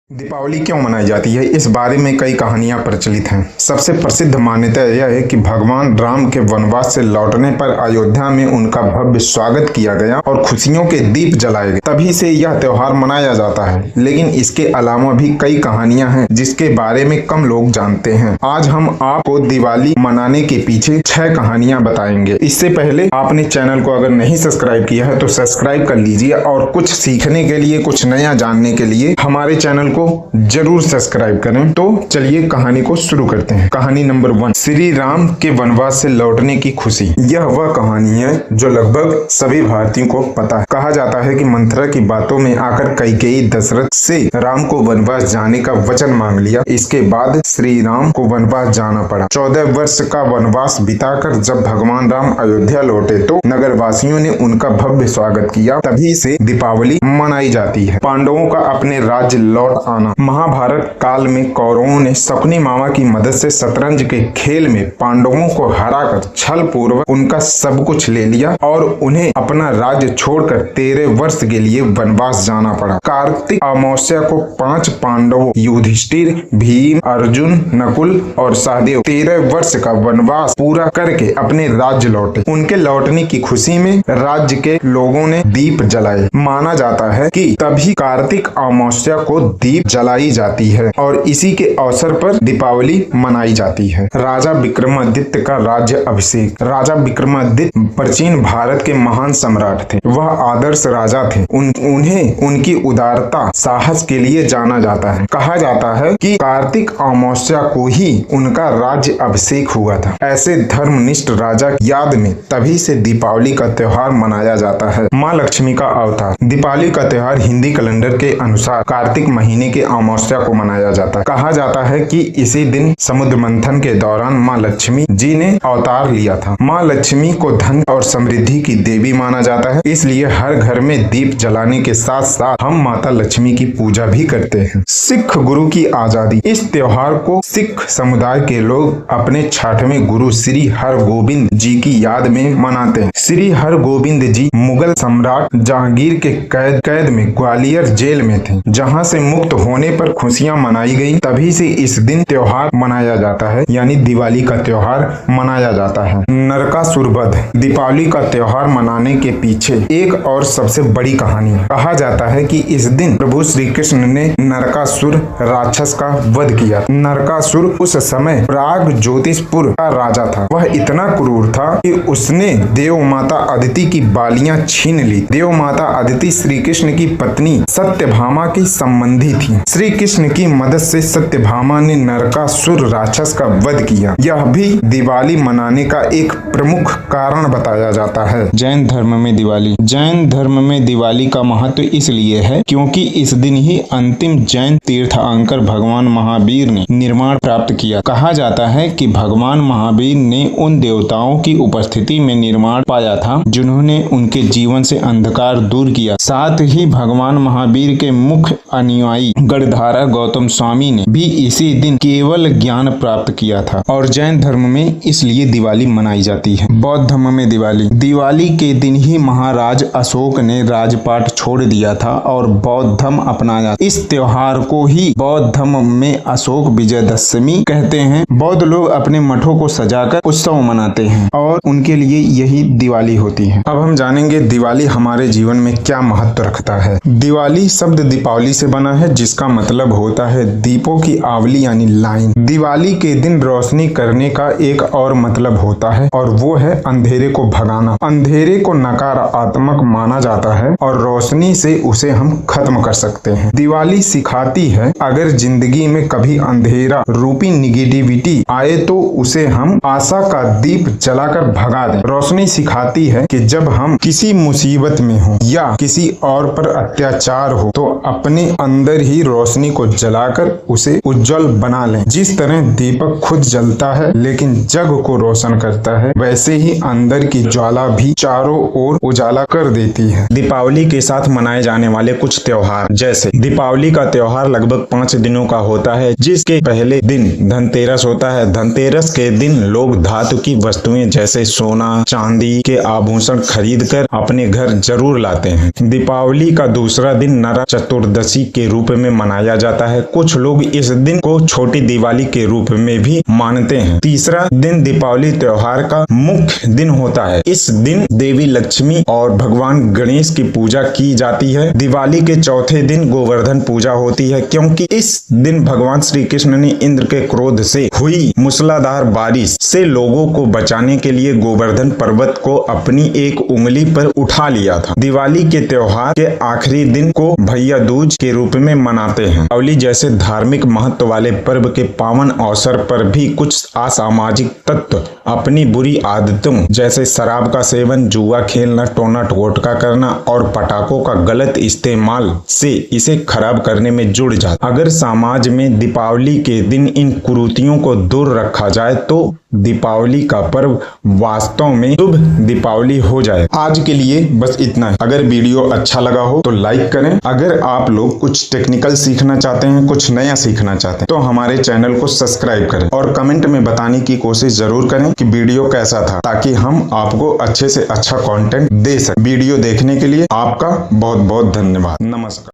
दीपावली क्यों मनाई जाती है, इस बारे में कई कहानियां प्रचलित हैं। सबसे प्रसिद्ध मान्यता यह है कि भगवान राम के वनवास से लौटने पर अयोध्या में उनका भव्य स्वागत किया गया और खुशियों के दीप जलाए गए। तभी से यह त्योहार मनाया जाता है। लेकिन इसके अलावा भी कई कहानियां हैं जिसके बारे में कम लोग जानते हैं। आज हम आपको दिवाली मनाने के पीछे 6 कहानियां बताएंगे। इससे पहले आपने चैनल को अगर नहीं सब्सक्राइब किया है तो सब्सक्राइब कर लीजिए और कुछ सीखने के लिए, कुछ नया जानने के लिए हमारे चैनल को जरूर सब्सक्राइब करें। तो चलिए कहानी को शुरू करते हैं। कहानी नंबर 1, श्री राम के वनवास से लौटने की खुशी। यह वह कहानी है जो लगभग सभी भारतीयों को पता है। कहा जाता है कि मंथरा की बातों में आकर कैकेयी दशरथ से राम को वनवास जाने का वचन मांग लिया। इसके बाद श्री राम को वनवास जाना पड़ा। 14 वर्ष का वनवास बिताकर जब भगवान राम अयोध्या लौटे तो नगरवासियों ने उनका भव्य स्वागत किया। तभी से दीपावली मनाई जाती है। पांडवों का अपने राज्य लौट आना। महाभारत काल में कौरवों ने शकुनी मामा की मदद से शतरंज के खेल में पांडवों को हराकर छल पूर्वक उनका सब कुछ ले लिया और उन्हें अपना राज्य छोड़कर 13 वर्ष के लिए वनवास जाना पड़ा। कार्तिक अमावस्या को 5 पांडवों युधिष्ठिर, भीम, अर्जुन, नकुल और सहदेव 13 वर्ष का वनवास पूरा करके अपने राज्य लौटे। उनके लौटने की खुशी में राज्य के लोगों ने दीप जलाए। माना जाता है कि तभी कार्तिक अमावस्या को दीप जलाई जाती है और इसी के अवसर पर दीपावली मनाई जाती है। राजा विक्रमादित्य का राज्य अभिषेक। राजा विक्रमादित्य प्राचीन भारत के महान सम्राट थे। वह आदर्श राजा थे। उन्हें उनकी उदारता, साहस के लिए जाना जाता है। कहा जाता है कि कार्तिक अमावस्या को ही उनका राज्य अभिषेक हुआ था। ऐसे धर्मनिष्ठ राजा की याद में तभी से दीपावली का त्योहार मनाया जाता है। माँ लक्ष्मी का अवतार। दीपावली का त्योहार हिंदी कैलेंडर के अनुसार कार्तिक महीने के अमावस्या को मनाया जाता है। कहा जाता है कि इसी दिन समुद्र मंथन के दौरान माँ लक्ष्मी जी ने अवतार लिया था। माँ लक्ष्मी को धन और समृद्धि की देवी माना जाता है, इसलिए हर घर में दीप जलाने के साथ साथ हम माता लक्ष्मी की पूजा भी करते हैं। सिख गुरु की आजादी। इस त्योहार को सिख समुदाय के लोग अपने 6वें गुरु श्री हरगोबिंद जी की याद में मनाते हैं। श्री हरगोबिंद जी मुगल सम्राट जहांगीर के कैद में ग्वालियर जेल में थे, जहाँ से मुक्त होने पर खुशियां मनाई गई। तभी से इस दिन त्योहार मनाया जाता है, यानी दिवाली का त्योहार मनाया जाता है। नरकासुर वध। दीपावली का त्योहार मनाने के पीछे एक और सबसे बड़ी कहानी है। कहा जाता है कि इस दिन प्रभु श्री कृष्ण ने नरकासुर राक्षस का वध किया। नरकासुर उस समय प्राग ज्योतिषपुर का राजा था। वह इतना क्रूर था कि उसने देव माता अदिति की बालियां छीन ली। देव माता अदिति श्री कृष्ण की पत्नी सत्यभामा की संबंधी थी। श्री कृष्ण की मदद से सत्यभामा ने नरकासुर राक्षस का वध किया। यह भी दिवाली मनाने का एक प्रमुख कारण बताया जाता है। जैन धर्म में दिवाली। जैन धर्म में दिवाली का महत्व इसलिए है क्योंकि इस दिन ही अंतिम जैन तीर्थंकर भगवान महावीर ने निर्वाण प्राप्त किया। कहा जाता है कि भगवान महावीर ने उन देवताओं की उपस्थिति में निर्वाण पाया था जिन्होंने उनके जीवन से अंधकार दूर किया। साथ ही भगवान महावीर के मुख्य अनुयायी गणधारा गौतम स्वामी ने भी इसी दिन केवल ज्ञान प्राप्त किया था और जैन धर्म में इसलिए दिवाली मनाई जाती है। बौद्ध धर्म में दिवाली। दिवाली के दिन ही महाराज अशोक ने राजपाट छोड़ दिया था और बौद्ध धर्म अपनाया। इस त्योहार को ही बौद्ध धर्म में अशोक विजयदशमी कहते हैं। बौद्ध लोग अपने मठों को सजाकर उत्सव मनाते हैं और उनके लिए यही दिवाली होती है। अब हम जानेंगे दिवाली हमारे जीवन में क्या महत्व रखता है। दिवाली शब्द दीपावली से बना है जिसका मतलब होता है दीपों की आवली यानी लाइन। दिवाली के दिन रोशनी करने का एक और मतलब होता है और वो है अंधेरे को भगाना। अंधेरे को नकारात्मक माना जाता है और रोशनी से उसे हम खत्म कर सकते हैं। दिवाली सिखाती है अगर जिंदगी में कभी अंधेरा रूपी निगेटिविटी आए तो उसे हम आशा का दीप जलाकर भगा दें। रोशनी सिखाती है कि जब हम किसी मुसीबत में हो या किसी और पर अत्याचार हो तो अपने अंदर ही रोशनी को जलाकर उसे उज्जवल बना लें। जिस तरह दीपक खुद जलता है लेकिन जग को रोशन करता है, वैसे ही अंदर की ज्वाला भी चारों ओर उजाला कर देती है। दीपावली के साथ मनाए जाने वाले कुछ त्योहार। जैसे दीपावली का त्योहार लगभग 5 दिनों का होता है, जिसके पहले दिन धनतेरस होता है। धनतेरस के दिन लोग धातु की वस्तुएं जैसे सोना चांदी के आभूषण खरीद कर अपने घर जरूर लाते हैं। दीपावली का दूसरा दिन नरक चतुर्दशी के रूप में मनाया जाता है। कुछ लोग इस दिन को छोटी दिवाली के रूप में भी मानते हैं। तीसरा दिन दीपावली त्योहार का मुख्य दिन होता है। इस दिन देवी लक्ष्मी और भगवान गणेश की पूजा की जाती है। दिवाली के चौथे दिन गोवर्धन पूजा होती है, क्योंकि इस दिन भगवान श्री कृष्ण ने इंद्र के क्रोध से हुई मूसलाधार बारिश से लोगों को बचाने के लिए गोवर्धन पर्वत को अपनी एक उंगली पर उठा लिया था। दिवाली के त्योहार के आखिरी दिन को भैया दूज के रूप में मनाते हैं। दीपावली जैसे धार्मिक महत्व वाले पर्व के पावन अवसर पर भी कुछ असामाजिक तत्व अपनी बुरी आदतों जैसे शराब का सेवन, जुआ खेलना, टोना टोटका करना और पटाखों का गलत इस्तेमाल से इसे खराब करने में जुड़ जाते। अगर समाज में दीपावली के दिन इन कुरीतियों को दूर रखा जाए तो दीपावली का पर्व वास्तव में शुभ दीपावली हो जाए। आज के लिए बस इतना है। अगर वीडियो अच्छा लगा हो तो लाइक करें। अगर आप लोग कुछ टेक्निकल सीखना चाहते हैं, कुछ नया सीखना चाहते हैं तो हमारे चैनल को सब्सक्राइब करें और कमेंट में बताने की कोशिश जरूर करें कि वीडियो कैसा था, ताकि हम आपको अच्छे से अच्छा कंटेंट दे सकें। वीडियो देखने के लिए आपका बहुत बहुत धन्यवाद। नमस्कार।